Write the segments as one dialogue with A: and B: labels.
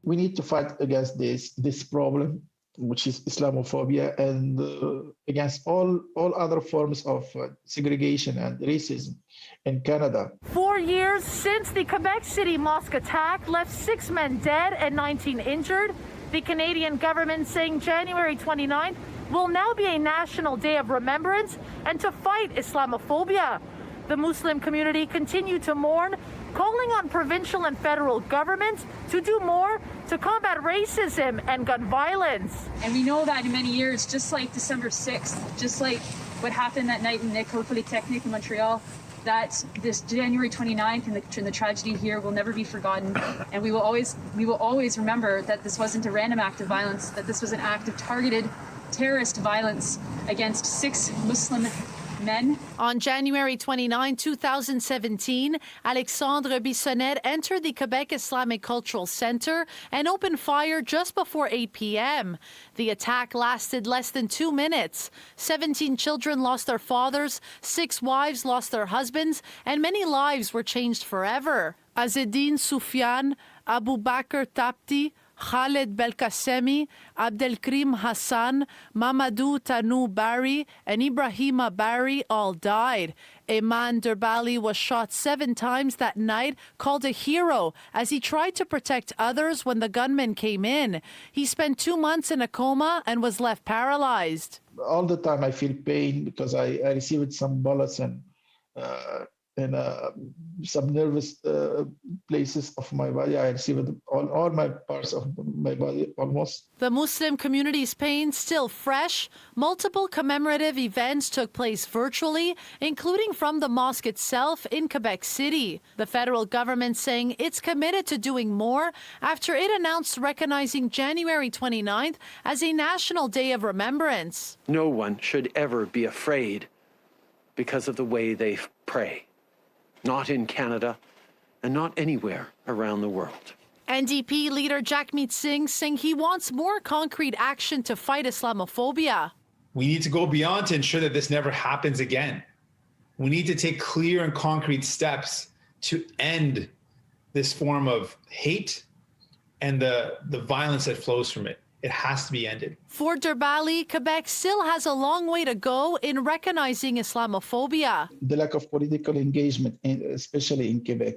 A: we need to fight against this problem, which is Islamophobia, and against all other forms of segregation and racism in Canada.
B: 4 years since the Quebec City mosque attack left 6 men dead and 19 injured, the Canadian government saying January 29th will now be a national day of remembrance and to fight Islamophobia. The Muslim community continue to mourn, calling on provincial and federal governments to do more to combat racism and gun violence.
C: And we know that in many years, just like December 6th, just like what happened that night in École Polytechnique in Montreal, that this January 29th and the tragedy here will never be forgotten. And we will always remember that this wasn't a random act of violence, that this was an act of targeted terrorist violence against 6 Muslim men.
B: On January 29, 2017, Alexandre Bissonnette entered the Quebec Islamic Cultural Centre and opened fire just before 8 p.m. The attack lasted less than 2 minutes. 17 children lost their fathers, 6 wives lost their husbands, and many lives were changed forever. Azedine Soufiane, Abu Bakr Tapti, Khaled Belkacemi, Abdelkrim Hassan, Mamadou Tanou Bari, and Ibrahima Bari all died. Iman Derbali was shot 7 times that night, called a hero, as he tried to protect others when the gunmen came in. He spent 2 months in a coma and was left paralyzed.
A: All the time I feel pain because I received some bullets and some nervous places of my body. I received all my parts of my body almost.
B: The Muslim community's pain still fresh. Multiple commemorative events took place virtually, including from the mosque itself in Quebec City. The federal government saying it's committed to doing more after it announced recognizing January 29th as a national day of remembrance.
D: No one should ever be afraid because of the way they pray. Not in Canada, and not anywhere around the world.
B: NDP leader Jagmeet Singh saying he wants more concrete action to fight Islamophobia.
E: We need to go beyond to ensure that this never happens again. We need to take clear and concrete steps to end this form of hate and the violence that flows from it. It has to be ended.
B: For Derbali, Quebec still has a long way to go in recognizing Islamophobia.
A: The lack of political engagement, especially in Quebec.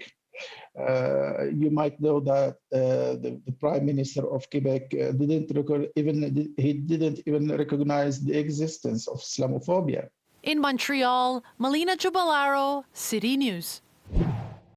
A: You might know that the Prime Minister of Quebec didn't even recognize the existence of Islamophobia.
B: In Montreal, Melina Giubilaro, CityNews.